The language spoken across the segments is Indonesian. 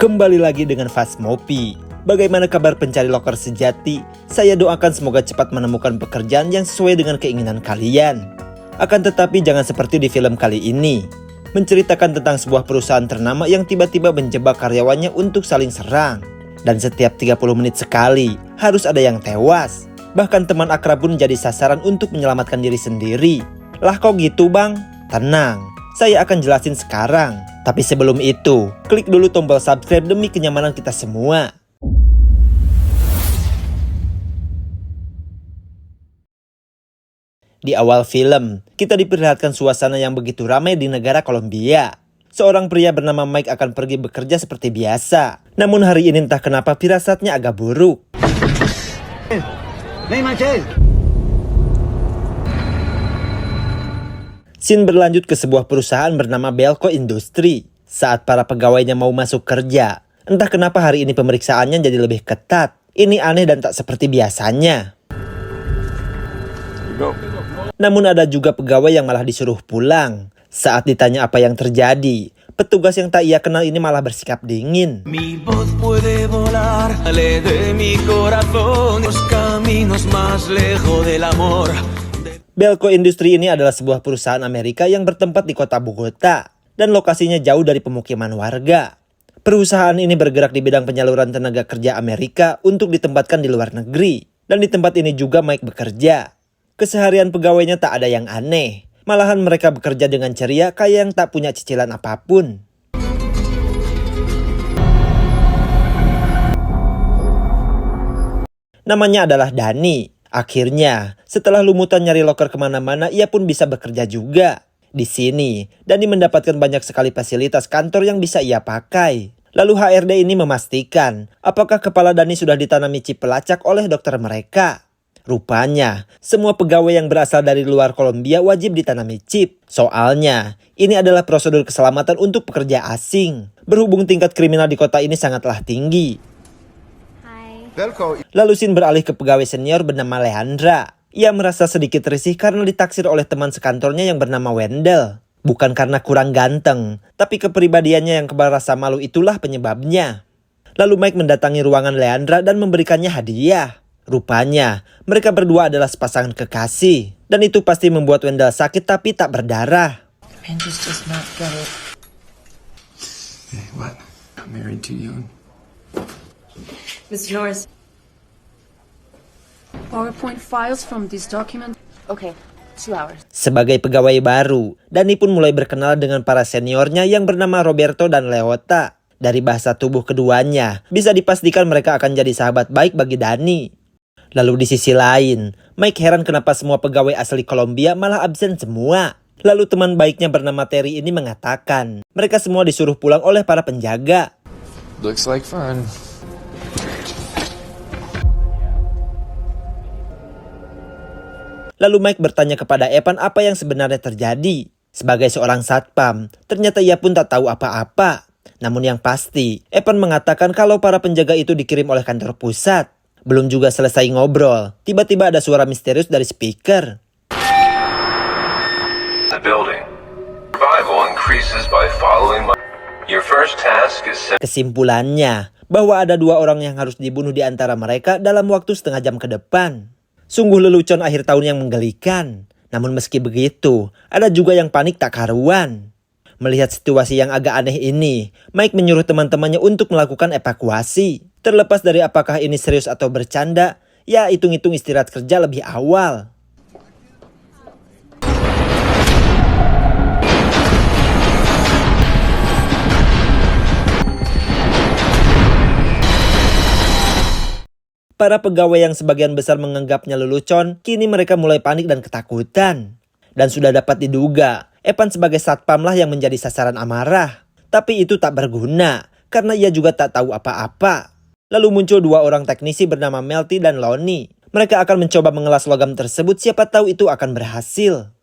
Kembali lagi dengan Fasmopi. Bagaimana kabar pencari loker sejati? Saya doakan semoga cepat menemukan pekerjaan yang sesuai dengan keinginan kalian. Akan tetapi jangan seperti di film kali ini, menceritakan tentang sebuah perusahaan ternama yang tiba-tiba menjebak karyawannya untuk saling serang. Dan setiap 30 menit sekali harus ada yang tewas. Bahkan teman akrab pun jadi sasaran untuk menyelamatkan diri sendiri. Lah kok gitu bang? Tenang, saya akan jelasin sekarang. Tapi sebelum itu, klik dulu tombol subscribe demi kenyamanan kita semua. Di awal film, kita diperlihatkan suasana yang begitu ramai di negara Kolombia. Seorang pria bernama Mike akan pergi bekerja seperti biasa. Namun hari ini entah kenapa firasatnya agak buruk. Scene berlanjut ke sebuah perusahaan bernama Belco Industri. Saat para pegawainya mau masuk kerja, entah kenapa hari ini pemeriksaannya jadi lebih ketat. Ini aneh dan tak seperti biasanya. Namun ada juga pegawai yang malah disuruh pulang. Saat ditanya apa yang terjadi, petugas yang tak ia kenal ini malah bersikap dingin. Belco Industri ini adalah sebuah perusahaan Amerika yang bertempat di kota Bogota dan lokasinya jauh dari pemukiman warga. Perusahaan ini bergerak di bidang penyaluran tenaga kerja Amerika untuk ditempatkan di luar negeri. Dan di tempat ini juga Mike bekerja. Keseharian pegawainya tak ada yang aneh. Malahan mereka bekerja dengan ceria kayak yang tak punya cicilan apapun. Namanya adalah Dani. Akhirnya, setelah lumutan nyari loker kemana-mana, ia pun bisa bekerja juga. Di sini, Dani mendapatkan banyak sekali fasilitas kantor yang bisa ia pakai. Lalu HRD ini memastikan, apakah kepala Dani sudah ditanami chip pelacak oleh dokter mereka. Rupanya, semua pegawai yang berasal dari luar Kolombia wajib ditanami chip. Soalnya, ini adalah prosedur keselamatan untuk pekerja asing. Berhubung tingkat kriminal di kota ini sangatlah tinggi. Lalu Sin beralih ke pegawai senior bernama Leandra. Ia merasa sedikit risih karena ditaksir oleh teman sekantornya yang bernama Wendell. Bukan karena kurang ganteng, tapi kepribadiannya yang kebal rasa malu itulah penyebabnya. Lalu Mike mendatangi ruangan Leandra dan memberikannya hadiah. Rupanya, mereka berdua adalah sepasang kekasih. Dan itu pasti membuat Wendell sakit tapi tak berdarah. Hey, what? I'm married too young. It's yours. PowerPoint files from this document. Okay, 2 hours. Sebagai pegawai baru, Dani pun mulai berkenal dengan para seniornya yang bernama Roberto dan Leota. Dari bahasa tubuh keduanya, bisa dipastikan mereka akan jadi sahabat baik bagi Dani. Lalu di sisi lain, Mike heran kenapa semua pegawai asli Kolombia malah absen semua. Lalu teman baiknya bernama Terry ini mengatakan, mereka semua disuruh pulang oleh para penjaga. Looks like fun. Lalu Mike bertanya kepada Evan apa yang sebenarnya terjadi. Sebagai seorang satpam, ternyata ia pun tak tahu apa-apa. Namun yang pasti, Evan mengatakan kalau para penjaga itu dikirim oleh kantor pusat. Belum juga selesai ngobrol, tiba-tiba ada suara misterius dari speaker. The building. Survival increases by following my... Your first task is... Kesimpulannya, bahwa ada 2 orang yang harus dibunuh di antara mereka dalam waktu setengah jam ke depan. Sungguh lelucon akhir tahun yang menggelikan. Namun meski begitu, ada juga yang panik tak karuan. Melihat situasi yang agak aneh ini, Mike menyuruh teman-temannya untuk melakukan evakuasi. Terlepas dari apakah ini serius atau bercanda, ya hitung-hitung istirahat kerja lebih awal. Para pegawai yang sebagian besar menganggapnya lelucon, kini mereka mulai panik dan ketakutan. Dan sudah dapat diduga, Evan sebagai satpam lah yang menjadi sasaran amarah. Tapi itu tak berguna, karena ia juga tak tahu apa-apa. Lalu muncul 2 orang teknisi bernama Melty dan Lonnie. Mereka akan mencoba mengelas logam tersebut, siapa tahu itu akan berhasil.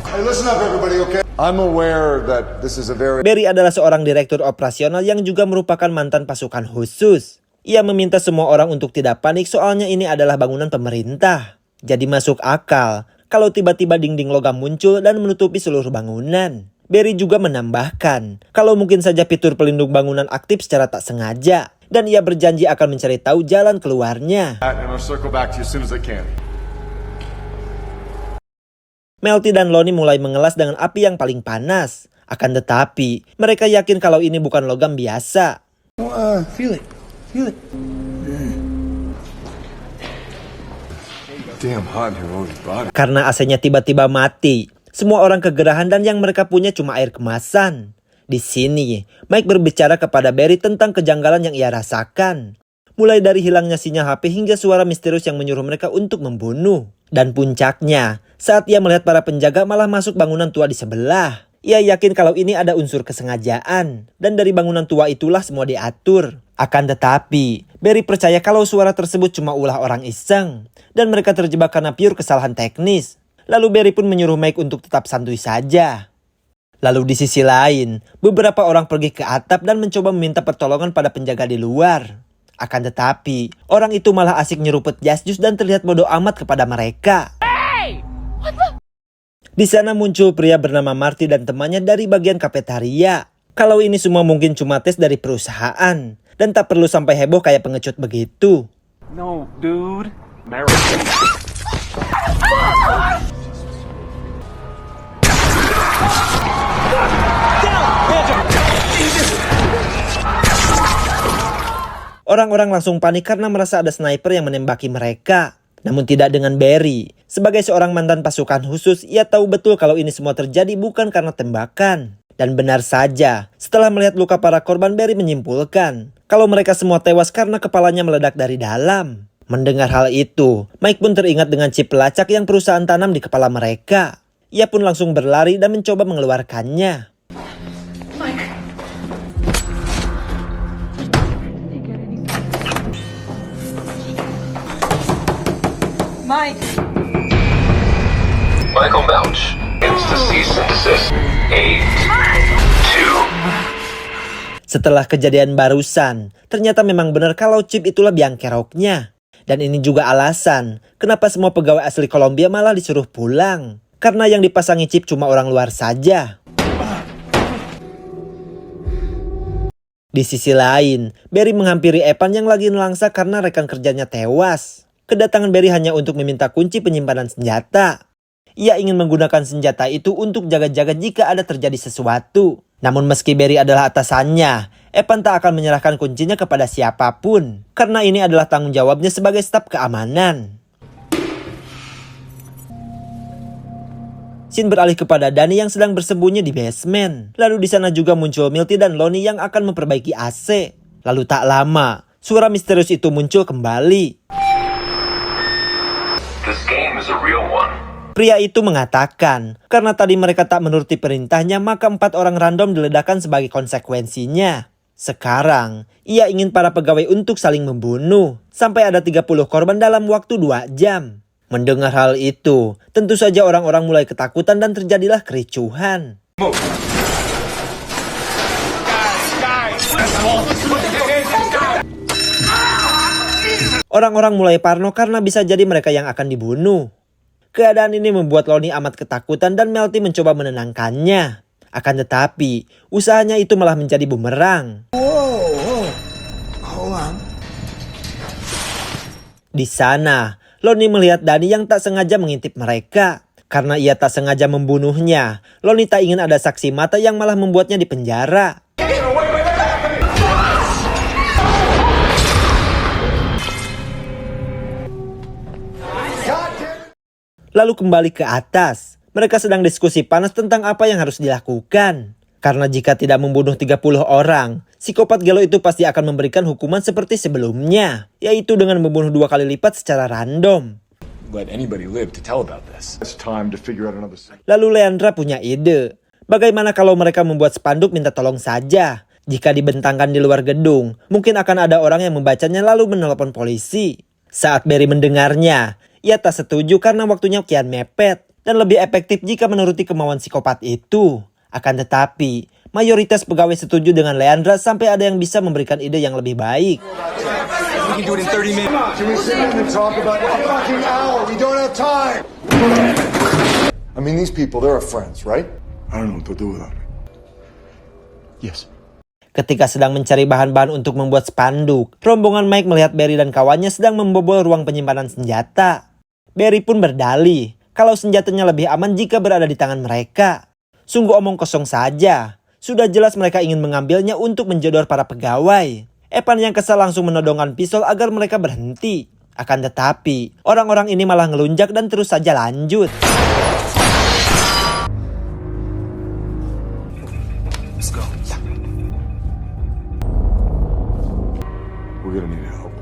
Hey, listen up everybody, okay? I'm aware that this is a very... Barry adalah seorang direktur operasional yang juga merupakan mantan pasukan khusus. Ia meminta semua orang untuk tidak panik soalnya ini adalah bangunan pemerintah. Jadi masuk akal kalau tiba-tiba dinding logam muncul dan menutupi seluruh bangunan. Barry juga menambahkan kalau mungkin saja fitur pelindung bangunan aktif secara tak sengaja dan ia berjanji akan mencari tahu jalan keluarnya. And I'll circle back to you as soon as I can. Melty dan Lonnie mulai mengelas dengan api yang paling panas. Akan tetapi, mereka yakin kalau ini bukan logam biasa. Feel it. Damn hot in here, all these bodies. Karena AC-nya tiba-tiba mati, semua orang kegerahan dan yang mereka punya cuma air kemasan. Di sini, Mike berbicara kepada Barry tentang kejanggalan yang ia rasakan. Mulai dari hilangnya sinyal HP hingga suara misterius yang menyuruh mereka untuk membunuh. Dan puncaknya, saat ia melihat para penjaga malah masuk bangunan tua di sebelah. Ia yakin kalau ini ada unsur kesengajaan. Dan dari bangunan tua itulah semua diatur. Akan tetapi, Barry percaya kalau suara tersebut cuma ulah orang iseng. Dan mereka terjebak karena pure kesalahan teknis. Lalu Barry pun menyuruh Mike untuk tetap santuy saja. Lalu di sisi lain, beberapa orang pergi ke atap dan mencoba meminta pertolongan pada penjaga di luar. Akan tetapi, orang itu malah asik nyeruput jas jus dan terlihat bodoh amat kepada mereka. Di sana muncul pria bernama Marty dan temannya dari bagian kafetaria. Kalau ini semua mungkin cuma tes dari perusahaan. Dan tak perlu sampai heboh kayak pengecut begitu. No, dude. Orang-orang langsung panik karena merasa ada sniper yang menembaki mereka. Namun tidak dengan Barry. Sebagai seorang mantan pasukan khusus, ia tahu betul kalau ini semua terjadi bukan karena tembakan. Dan benar saja, setelah melihat luka para korban, Barry menyimpulkan kalau mereka semua tewas karena kepalanya meledak dari dalam. Mendengar hal itu, Mike pun teringat dengan chip pelacak yang perusahaan tanam di kepala mereka. Ia pun langsung berlari dan mencoba mengeluarkannya. Michael Belch, insta cease and desist. 8, 2. Setelah kejadian barusan, ternyata memang benar kalau chip itulah biang keroknya. Dan ini juga alasan kenapa semua pegawai asli Kolombia malah disuruh pulang. Karena yang dipasangi chip cuma orang luar saja. Di sisi lain, Barry menghampiri Evan yang lagi nelangsa karena rekan kerjanya tewas. Kedatangan Barry hanya untuk meminta kunci penyimpanan senjata. Ia ingin menggunakan senjata itu untuk jaga-jaga jika ada terjadi sesuatu. Namun meski Barry adalah atasannya, Evan tak akan menyerahkan kuncinya kepada siapapun. Karena ini adalah tanggung jawabnya sebagai staf keamanan. Scene beralih kepada Danny yang sedang bersembunyi di basement. Lalu di sana juga muncul Milty dan Lonnie yang akan memperbaiki AC. Lalu tak lama, suara misterius itu muncul kembali. This game is a real one. Pria itu mengatakan, karena tadi mereka tak menuruti perintahnya, maka 4 orang random diledakkan sebagai konsekuensinya. Sekarang, ia ingin para pegawai untuk saling membunuh, sampai ada 30 korban dalam waktu 2 jam. Mendengar hal itu, tentu saja orang-orang mulai ketakutan dan terjadilah kericuhan. Orang-orang mulai parno karena bisa jadi mereka yang akan dibunuh. Keadaan ini membuat Lonnie amat ketakutan dan Melty mencoba menenangkannya. Akan tetapi, usahanya itu malah menjadi bumerang. Di sana, Lonnie melihat Danny yang tak sengaja mengintip mereka. Karena ia tak sengaja membunuhnya, Lonnie tak ingin ada saksi mata yang malah membuatnya dipenjara. Lalu kembali ke atas. Mereka sedang diskusi panas tentang apa yang harus dilakukan. Karena jika tidak membunuh 30 orang, psikopat gelo itu pasti akan memberikan hukuman seperti sebelumnya. Yaitu dengan membunuh 2 kali lipat secara random. Let anybody live to tell about this. It's time to figure out another thing. Lalu Leandra punya ide. Bagaimana kalau mereka membuat spanduk minta tolong saja? Jika dibentangkan di luar gedung, mungkin akan ada orang yang membacanya lalu menelepon polisi. Saat Barry mendengarnya, ia tak setuju karena waktunya kian mepet dan lebih efektif jika menuruti kemauan psikopat itu. Akan tetapi, mayoritas pegawai setuju dengan Leandra sampai ada yang bisa memberikan ide yang lebih baik. We can do it in 30 minutes. Can we sit down and talk about it? A fucking hour. We don't have time. I mean, these people, they're our friends, right? I don't know what to do without it. Yes. Ketika sedang mencari bahan-bahan untuk membuat spanduk, rombongan Mike melihat Barry dan kawannya sedang membobol ruang penyimpanan senjata. Barry pun berdalih kalau senjatanya lebih aman jika berada di tangan mereka. Sungguh omong kosong saja. Sudah jelas mereka ingin mengambilnya untuk menjodor para pegawai. Evan yang kesal langsung menodongkan pistol agar mereka berhenti. Akan tetapi, orang-orang ini malah ngelunjak dan terus saja lanjut. Let's go. We're gonna need help.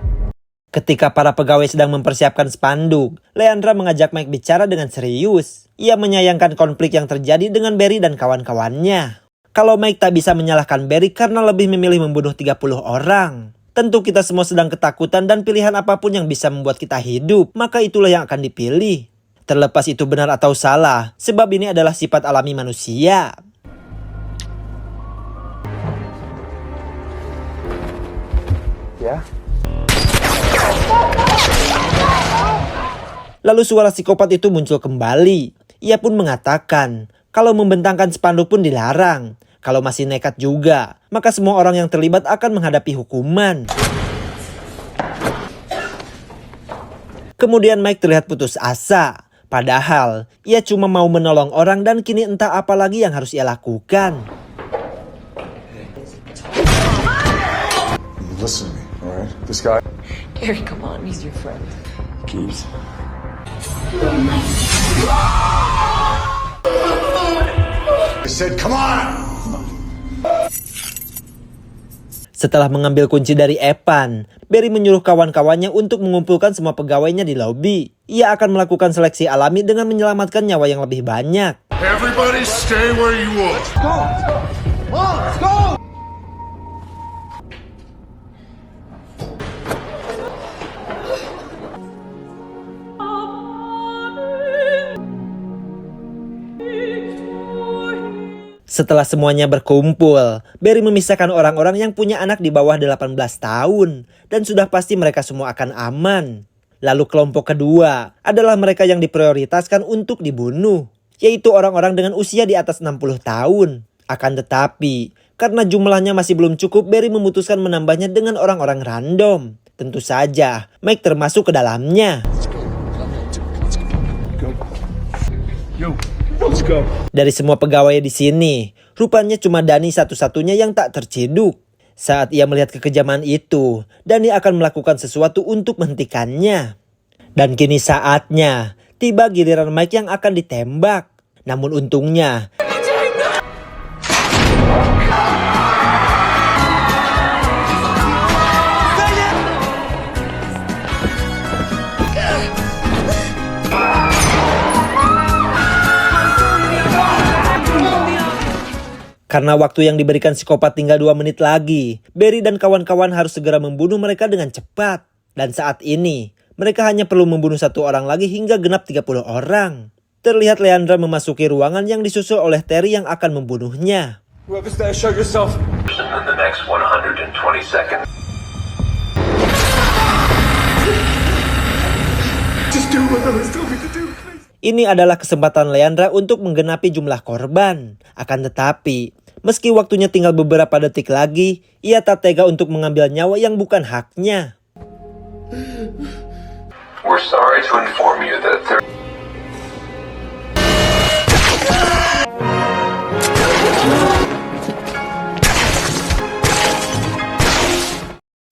Ketika para pegawai sedang mempersiapkan spanduk, Leandra mengajak Mike bicara dengan serius. Ia menyayangkan konflik yang terjadi dengan Barry dan kawan-kawannya. Kalau Mike tak bisa menyalahkan Barry karena lebih memilih membunuh 30 orang. Tentu kita semua sedang ketakutan dan pilihan apapun yang bisa membuat kita hidup, maka itulah yang akan dipilih. Terlepas itu benar atau salah, sebab ini adalah sifat alami manusia. Yeah? Lalu suara psikopat itu muncul kembali. Ia pun mengatakan, kalau membentangkan spanduk pun dilarang. Kalau masih nekat juga, maka semua orang yang terlibat akan menghadapi hukuman. Kemudian Mike terlihat putus asa. Padahal, ia cuma mau menolong orang dan kini entah apa lagi yang harus ia lakukan. Listen to me, alright? This guy... Gary, come on, he's your friend. Keys. I said, come on! Setelah mengambil kunci dari Evan, Barry menyuruh kawan-kawannya untuk mengumpulkan semua pegawainya di lobi. Ia akan melakukan seleksi alami dengan menyelamatkan nyawa yang lebih banyak. Everybody stay where you are. Setelah semuanya berkumpul, Barry memisahkan orang-orang yang punya anak di bawah 18 tahun dan sudah pasti mereka semua akan aman. Lalu kelompok kedua adalah mereka yang diprioritaskan untuk dibunuh, yaitu orang-orang dengan usia di atas 60 tahun. Akan tetapi, karena jumlahnya masih belum cukup, Barry memutuskan menambahnya dengan orang-orang random. Tentu saja, Mike termasuk ke dalamnya. Yo, let's go. Dari semua pegawai di sini, rupanya cuma Dani satu-satunya yang tak terciduk. Saat ia melihat kekejaman itu, Dani akan melakukan sesuatu untuk menghentikannya. Dan kini saatnya, tiba giliran Mike yang akan ditembak. Namun untungnya, karena waktu yang diberikan psikopat tinggal 2 menit lagi, Barry dan kawan-kawan harus segera membunuh mereka dengan cepat. Dan saat ini, mereka hanya perlu membunuh 1 orang lagi hingga genap 30 orang. Terlihat Leandra memasuki ruangan yang disusul oleh Terry yang akan membunuhnya. Whoever's there, show yourself. In the next 120 seconds. Just do what others told me to do. Ini adalah kesempatan Leandra untuk menggenapi jumlah korban. Akan tetapi, meski waktunya tinggal beberapa detik lagi, ia tak tega untuk mengambil nyawa yang bukan haknya. We're sorry to inform you that there...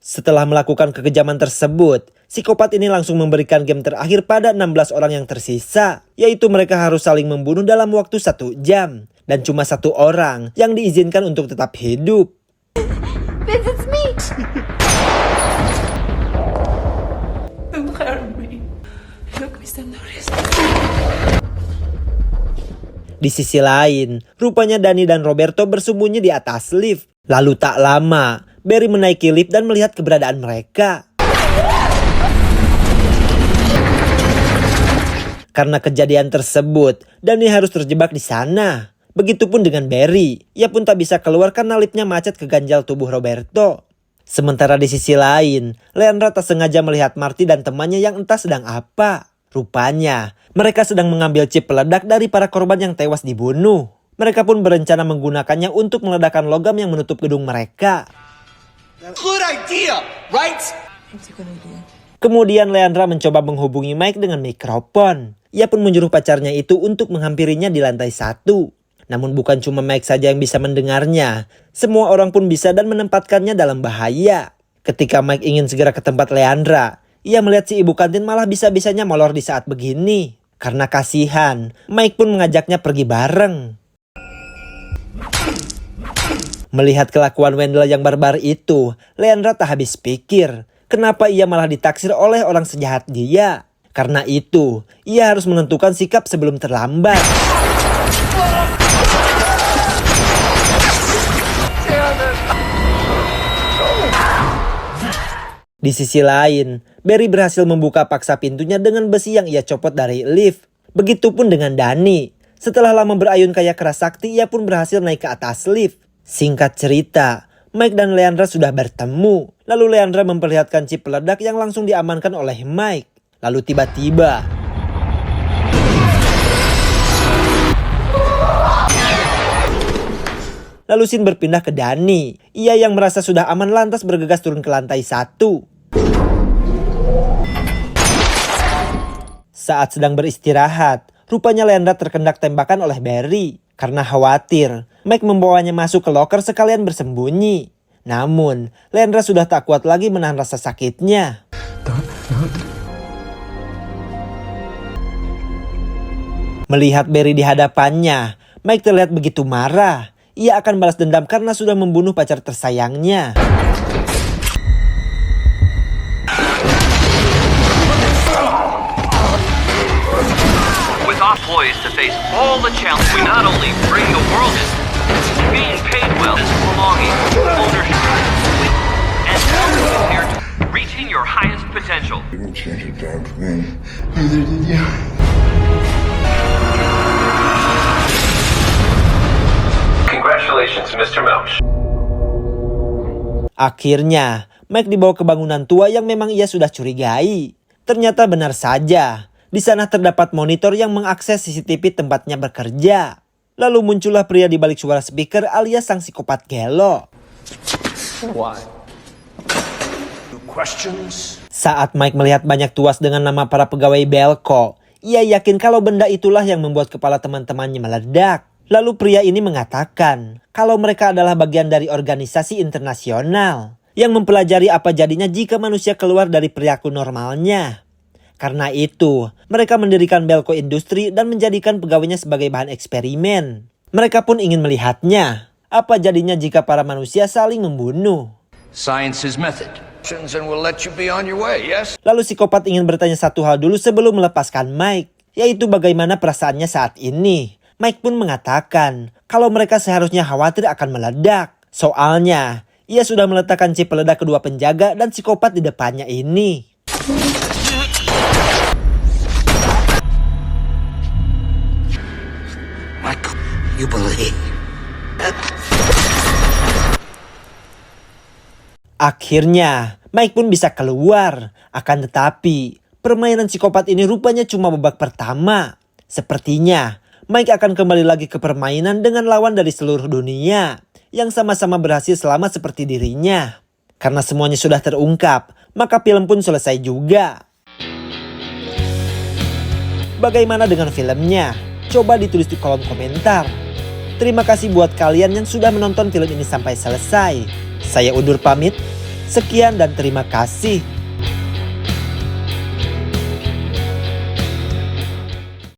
Setelah melakukan kekejaman tersebut, psikopat ini langsung memberikan game terakhir pada 16 orang yang tersisa, yaitu mereka harus saling membunuh dalam waktu 1 jam. Dan cuma 1 orang yang diizinkan untuk tetap hidup. Vince, it's me! Don't hurt me. Look, Mr. Norris. Di sisi lain, rupanya Dani dan Roberto bersembunyi di atas lift. Lalu tak lama, Barry menaiki lift dan melihat keberadaan mereka. Karena kejadian tersebut, Dani harus terjebak di sana. Begitupun dengan Barry, ia pun tak bisa keluar karena liftnya macet ke ganjal tubuh Roberto. Sementara di sisi lain, Leandra tak sengaja melihat Marty dan temannya yang entah sedang apa. Rupanya, mereka sedang mengambil chip peledak dari para korban yang tewas dibunuh. Mereka pun berencana menggunakannya untuk meledakkan logam yang menutup gedung mereka. Good idea, right? Kemudian Leandra mencoba menghubungi Mike dengan mikrofon. Ia pun menyuruh pacarnya itu untuk menghampirinya di lantai 1. Namun bukan cuma Mike saja yang bisa mendengarnya. Semua orang pun bisa dan menempatkannya dalam bahaya. Ketika Mike ingin segera ke tempat Leandra, ia melihat si ibu kantin malah bisa-bisanya molor di saat begini. Karena kasihan, Mike pun mengajaknya pergi bareng. Melihat kelakuan Wendell yang barbar itu, Leandra tak habis pikir. Kenapa ia malah ditaksir oleh orang sejahat dia? Karena itu, ia harus menentukan sikap sebelum terlambat. Di sisi lain, Barry berhasil membuka paksa pintunya dengan besi yang ia copot dari lift. Begitupun dengan Dani. Setelah lama berayun kayak keras sakti, ia pun berhasil naik ke atas lift. Singkat cerita, Mike dan Leandra sudah bertemu. Lalu Leandra memperlihatkan chip peledak yang langsung diamankan oleh Mike. Lalu tiba-tiba, lalu scene berpindah ke Dani. Ia yang merasa sudah aman lantas bergegas turun ke lantai 1. Saat sedang beristirahat, rupanya Leandra terkendak tembakan oleh Barry. Karena khawatir, Mike membawanya masuk ke loker sekalian bersembunyi. Namun, Leandra sudah tak kuat lagi menahan rasa sakitnya. Melihat Barry di hadapannya, Mike terlihat begitu marah. Ia akan balas dendam karena sudah membunuh pacar tersayangnya. Poised to face all the challenges, we not only bring the world is being paid well, is belonging, ownership, and prepared to reaching your highest potential. You didn't change a damn thing. Neither did you. Congratulations, Mr. Melch. Akhirnya, Mike dibawa ke bangunan tua yang memang ia sudah curigai. Ternyata benar saja. Di sana terdapat monitor yang mengakses CCTV tempatnya bekerja. Lalu muncullah pria di balik suara speaker alias sang psikopat gelo. Why? No questions? Saat Mike melihat banyak tuas dengan nama para pegawai Belko, ia yakin kalau benda itulah yang membuat kepala teman-temannya meledak. Lalu pria ini mengatakan kalau mereka adalah bagian dari organisasi internasional yang mempelajari apa jadinya jika manusia keluar dari perilaku normalnya. Karena itu, mereka mendirikan Belko Industri dan menjadikan pegawainya sebagai bahan eksperimen. Mereka pun ingin melihatnya. Apa jadinya jika para manusia saling membunuh? Science is method. And we'll let you be on your way, yes? Lalu psikopat ingin bertanya satu hal dulu sebelum melepaskan Mike, yaitu bagaimana perasaannya saat ini. Mike pun mengatakan kalau mereka seharusnya khawatir akan meledak. Soalnya, ia sudah meletakkan chip peledak kedua penjaga dan psikopat di depannya ini. Michael, you believe. Akhirnya, Mike pun bisa keluar. Akan tetapi, permainan psikopat ini rupanya cuma babak pertama. Sepertinya, Mike akan kembali lagi ke permainan dengan lawan dari seluruh dunia yang sama-sama berhasil selamat seperti dirinya. Karena semuanya sudah terungkap, maka film pun selesai juga. Bagaimana dengan filmnya? Coba ditulis di kolom komentar. Terima kasih buat kalian yang sudah menonton film ini sampai selesai. Saya undur pamit. Sekian dan terima kasih.